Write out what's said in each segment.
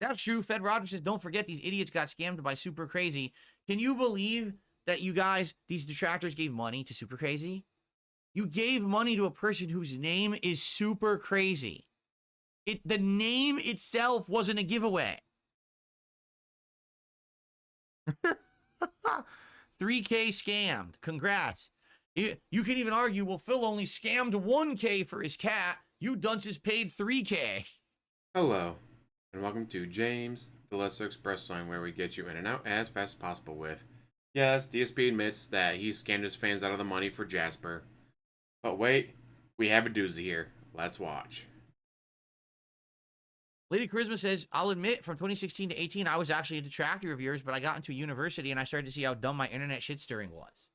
That's true. Fed Rogers says, don't forget these idiots got scammed by Super Crazy. Can you believe that you guys, these detractors, gave money to Super Crazy? You gave money to a person whose name is Super Crazy. The name itself wasn't a giveaway. 3K scammed. Congrats. You can even argue, well, Phil only scammed 1K for his cat. You dunces paid 3K. Hello, and welcome to James, the Lesser Express Sign, where we get you in and out as fast as possible with. Yes, DSP admits that he scammed his fans out of the money for Jasper. But wait, we have a doozy here. Let's watch. Lady Charisma says, I'll admit, from 2016 to 18, I was actually a detractor of yours, but I got into university and I started to see how dumb my internet shit-stirring was.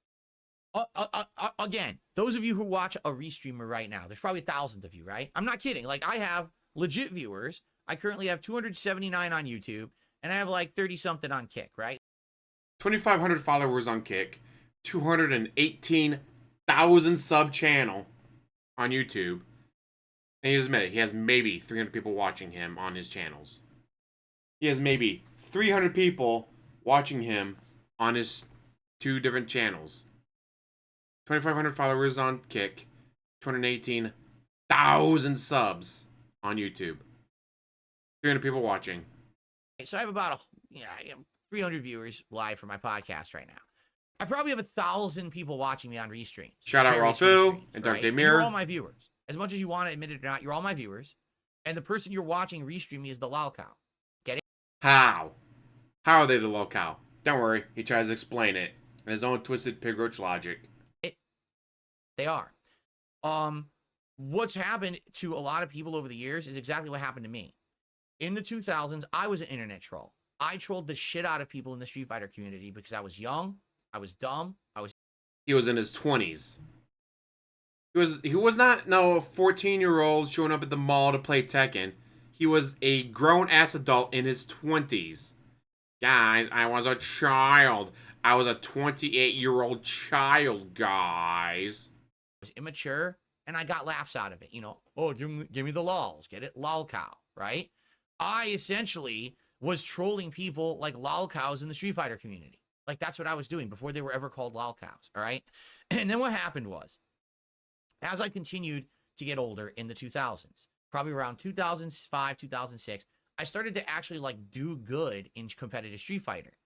Again, those of you who watch a restreamer right now, there's probably 1,000 of you, right? I'm not kidding. Like, I have legit viewers. I currently have 279 on YouTube, and I have like 30-something on Kick, right? 2,500 followers on Kick, 218,000 sub channel on YouTube. And he just admitted he has maybe 300 people watching him on his channels. He has maybe 300 people watching him on his 2 different channels. 2,500 followers on Kick, 218,000 subs on YouTube. 300 people watching. So I have about 300 viewers live for my podcast right now. I probably have 1,000 people watching me on Restreams. Shout out Rolfu and Dark Day Mirror. You're all my viewers. As much as you want to admit it or not, you're all my viewers. And the person you're watching restream me is the Lolcow. Get it? How? How are they the Lolcow? Don't worry, he tries to explain it in his own twisted pig roach logic. They are. What's happened to a lot of people over the years is exactly what happened to me. In the 2000s, I was an internet troll. I trolled the shit out of people in the Street Fighter community because I was young, I was dumb, He was in his 20s. He was not no 14-year-old showing up at the mall to play Tekken. He was a grown-ass adult in his 20s. Guys, I was a child. I was a 28-year-old child, guys. I was immature, and I got laughs out of it. You know, oh, give me the lols. Get it? Lolcow, right? I essentially was trolling people like Lolcows in the Street Fighter community. Like, that's what I was doing before they were ever called Lolcows, all right? And then what happened was, as I continued to get older in the 2000s, probably around 2005, 2006, I started to actually, like, do good in competitive Street Fighter.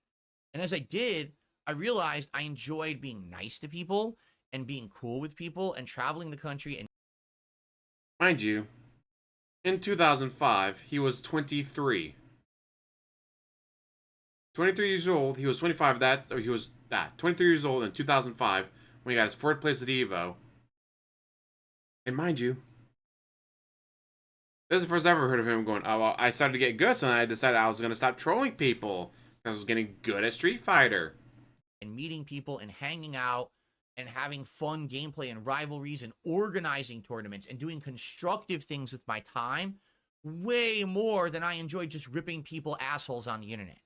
And as I did, I realized I enjoyed being nice to people and being cool with people and traveling the country. And mind you, in 2005, he was 23. 23 years old. He was 25. He was 23 years old in 2005 when he got his 4th place at EVO. And mind you, this is the first I ever heard of him going, oh, well, I started to get good, so then I decided I was going to stop trolling people because I was getting good at Street Fighter. And meeting people and hanging out and having fun gameplay and rivalries and organizing tournaments and doing constructive things with my time way more than I enjoyed just ripping people assholes on the internet.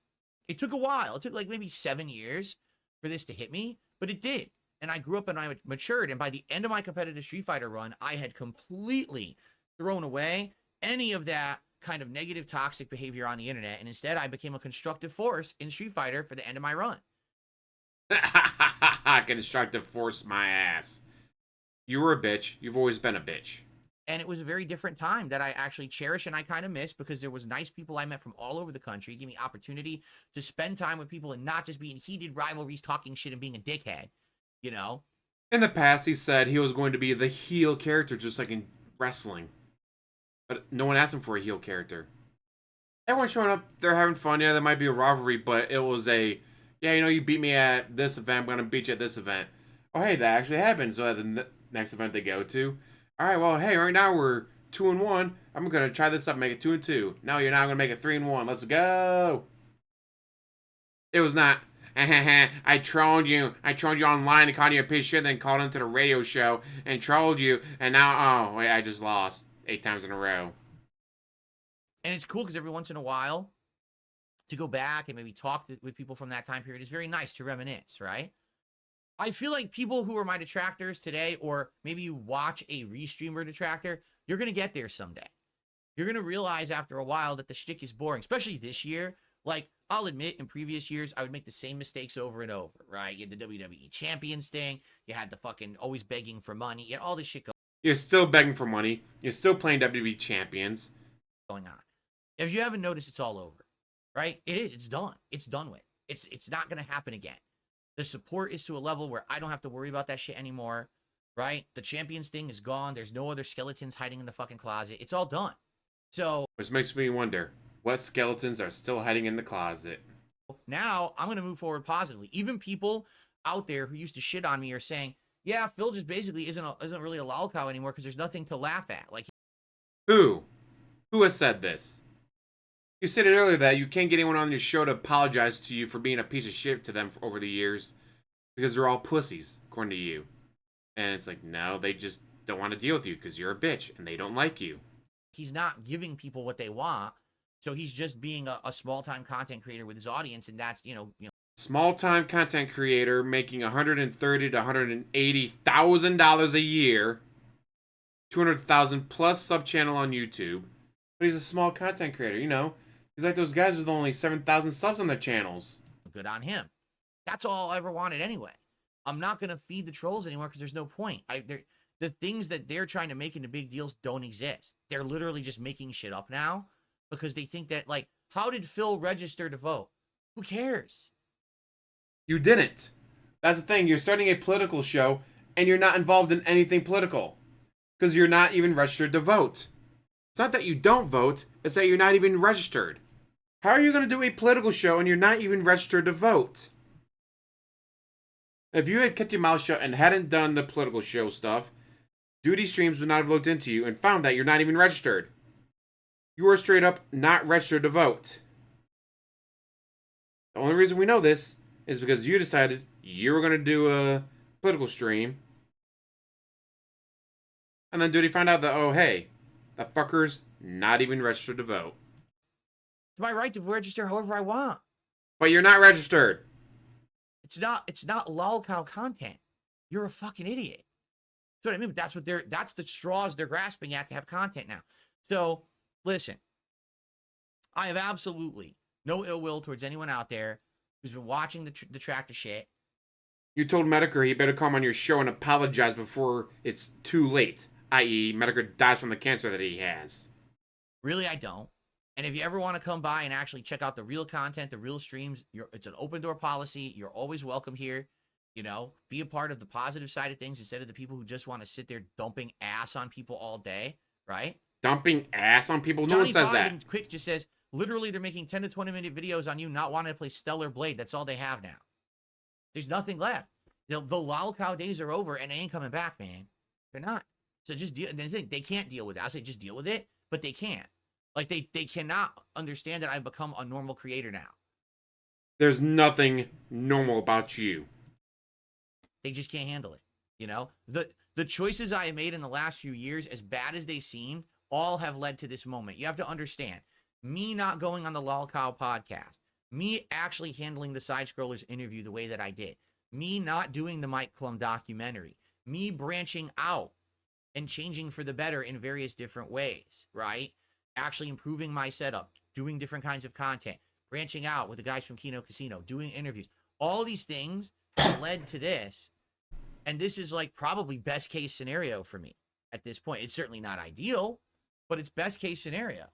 It took a while. It took like maybe 7 years for this to hit me, but it did. And I grew up and I matured. And by the end of my competitive Street Fighter run, I had completely thrown away any of that kind of negative, toxic behavior on the internet. And instead, I became a constructive force in Street Fighter for the end of my run. Constructive force my ass. You were a bitch. You've always been a bitch. And it was a very different time that I actually cherish and I kind of miss because there was nice people I met from all over the country, give me opportunity to spend time with people and not just be in heated rivalries, talking shit and being a dickhead, you know? In the past, he said he was going to be the heel character just like in wrestling. But no one asked him for a heel character. Everyone's showing up, they're having fun. Yeah, there might be a rivalry, but it was yeah, you know, you beat me at this event, I'm going to beat you at this event. Oh, hey, that actually happened. So at the next event they go to, all right, well, hey, right now we're 2-1. I'm going to try this up, make it 2-2. No, you're now going to make it 3-1. Let's go. It was not, I trolled you. I trolled you online and called you a piece of shit, then called into the radio show and trolled you. And now, oh, wait, I just lost 8 times in a row. And it's cool because every once in a while, to go back and maybe talk with people from that time period is very nice to reminisce, right? I feel like people who are my detractors today, or maybe you watch a restreamer detractor, you're going to get there someday. you're going to realize after a while that the shtick is boring, especially this year. Like, I'll admit, in previous years, I would make the same mistakes over and over, right? You had the WWE Champions thing. You had the fucking always begging for money. You had all this shit You're still begging for money. You're still playing WWE Champions. going on. If you haven't noticed, it's all over, right? It is. It's done. It's done with. It's not going to happen again. The support is to a level where I don't have to worry about that shit anymore, right? The Champions thing is gone. There's no other skeletons hiding in the fucking closet. It's all done. So, which makes me wonder, what skeletons are still hiding in the closet? now I'm going to move forward positively. Even people out there who used to shit on me are saying, yeah, Phil just basically isn't really a lolcow anymore because there's nothing to laugh at. Like, Who? Who has said this? You said it earlier that you can't get anyone on your show to apologize to you for being a piece of shit to them over the years because they're all pussies, according to you. And it's like, no, they just don't want to deal with you because you're a bitch and they don't like you. he's not giving people what they want. So he's just being a small-time content creator with his audience, and that's, Small-time content creator making $130,000 to $180,000 a year, 200,000 plus sub-channel on YouTube. But he's a small content creator, you know. He's like those guys with only 7,000 subs on their channels. good on him. That's all I ever wanted anyway. I'm not going to feed the trolls anymore because there's no point. The things that they're trying to make into big deals don't exist. They're literally just making shit up now because they think that, like, how did Phil register to vote? Who cares? You didn't. That's the thing. You're starting a political show, and you're not involved in anything political. Because you're not even registered to vote. It's not that you don't vote, it's that you're not even registered. How are you going to do a political show and you're not even registered to vote? If you had kept your mouth shut and hadn't done the political show stuff, Doody Streams would not have looked into you and found that you're not even registered. You are straight up not registered to vote. The only reason we know this is because you decided you were going to do a political stream. And then Doody found out that, oh, hey, that fucker's not even registered to vote. It's my right to register however I want. But you're not registered. It's not lolcow content. You're a fucking idiot. That's what I mean. That's the straws they're grasping at to have content now. So, listen, I have absolutely no ill will towards anyone out there who's been watching the Detractor shit. You told Medicare he better come on your show and apologize before it's too late. I.e., Medicare dies from the cancer that he has. Really, I don't. And if you ever want to come by and actually check out the real content, the real streams, it's an open door policy. You're always welcome here. Be a part of the positive side of things instead of the people who just want to sit there dumping ass on people all day, right? Dumping ass on people? No one says that. Quick just says, literally, they're making 10 to 20-minute videos on you not wanting to play Stellar Blade. That's all they have now. There's nothing left. The lolcow days are over, and they ain't coming back, man. They're not. So just deal. They can't deal with it. I say just deal with it, but they can't. Like, they cannot understand that I've become a normal creator now. There's nothing normal about you. They just can't handle it. The choices I have made in the last few years, as bad as they seem, all have led to this moment. You have to understand, me not going on the Lolcow podcast, me actually handling the Side Scrollers interview the way that I did, me not doing the Mike Klum documentary, me branching out and changing for the better in various different ways, right? Actually improving my setup, doing different kinds of content, branching out with the guys from Kino Casino, doing interviews. All these things have led to this. And this is like probably best case scenario for me at this point. It's certainly not ideal, but it's best case scenario.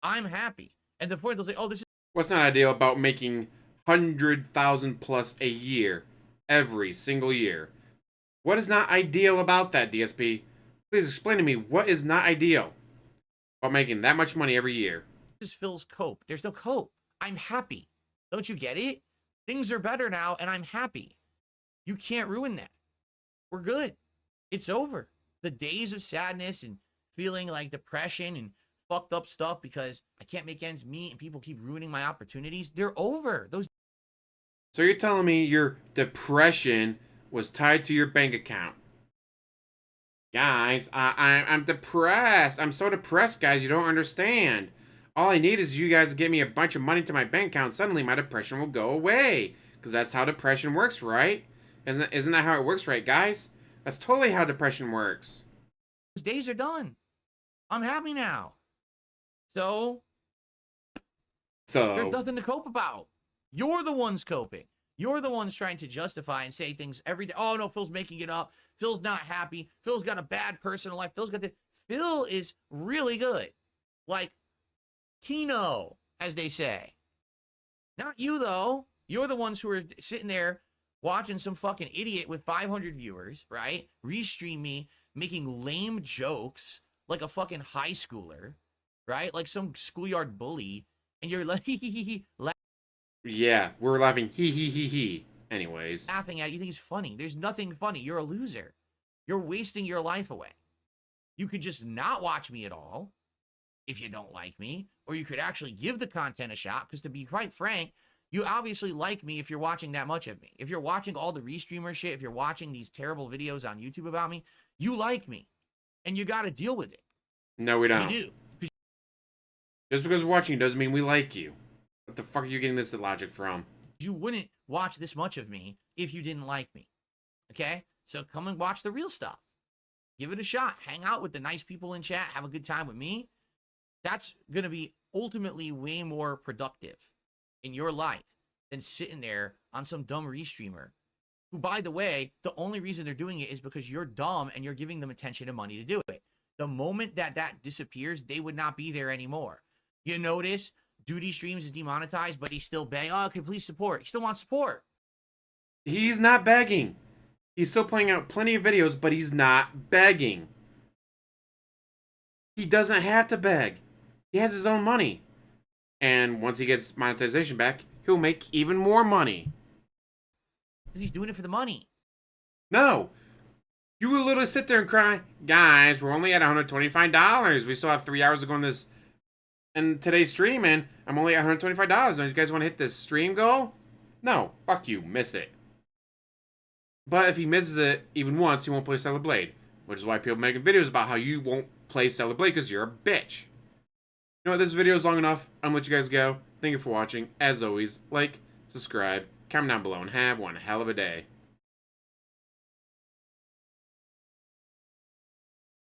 I'm happy. And the point they'll say, oh, this is what's not ideal about making 100,000 plus a year every single year? What is not ideal about that, DSP? Please explain to me what is not ideal about making that much money every year. This is Phil's cope. There's no cope. I'm happy. Don't you get it? Things are better now, and I'm happy. You can't ruin that. We're good. It's over. The days of sadness and feeling like depression and fucked up stuff because I can't make ends meet and people keep ruining my opportunities, they're over. So you're telling me your depression was tied to your bank account? Guys, I'm depressed. I'm so depressed, guys. You don't understand. All I need is you guys to give me a bunch of money to my bank account. Suddenly, my depression will go away. Because that's how depression works, right? Isn't that how it works, right, guys? That's totally how depression works. Those days are done. I'm happy now. So there's nothing to cope about. You're the ones coping. You're the ones trying to justify and say things every day. Oh, no, Phil's making it up. Phil's not happy. Phil's got a bad personal life. Phil's got the... Phil is really good. Like, Kino, as they say. Not you, though. You're the ones who are sitting there watching some fucking idiot with 500 viewers, right? Restream me, making lame jokes like a fucking high schooler, right? Like some schoolyard bully. And you're like, yeah, we're laughing, he. Anyways. laughing at it. You think it's funny. There's nothing funny. You're a loser. You're wasting your life away. You could just not watch me at all if you don't like me, or you could actually give the content a shot, because to be quite frank, you obviously like me if you're watching that much of me. If you're watching all the restreamer shit, if you're watching these terrible videos on YouTube about me, you like me. And you got to deal with it. No, we don't. You do. Just because we're watching doesn't mean we like you. What the fuck are you getting this logic from? You wouldn't watch this much of me if you didn't like me. Okay? So come and watch the real stuff. Give it a shot. Hang out with the nice people in chat. Have a good time with me. That's going to be ultimately way more productive in your life than sitting there on some dumb restreamer who, by the way, the only reason they're doing it is because you're dumb and you're giving them attention and money to do it. The moment that disappears, they would not be there anymore. You notice Doody Streams is demonetized, but he's still begging, oh, okay, please support. He still wants support. He's not begging. He's still putting out plenty of videos, but he's not begging. He doesn't have to beg. He has his own money. And once he gets monetization back, he'll make even more money. Because he's doing it for the money. No. You will literally sit there and cry, guys, we're only at $125. We still have 3 hours to go on this and today's stream, and I'm only at $125. Don't you guys want to hit this stream goal? No. Fuck you. Miss it. But if he misses it even once, he won't play Stellar Blade. Which is why people are making videos about how you won't play Stellar Blade because you're a bitch. You know what? This video is long enough. I'm going to let you guys go. Thank you for watching. As always, like, subscribe, comment down below, and have one hell of a day.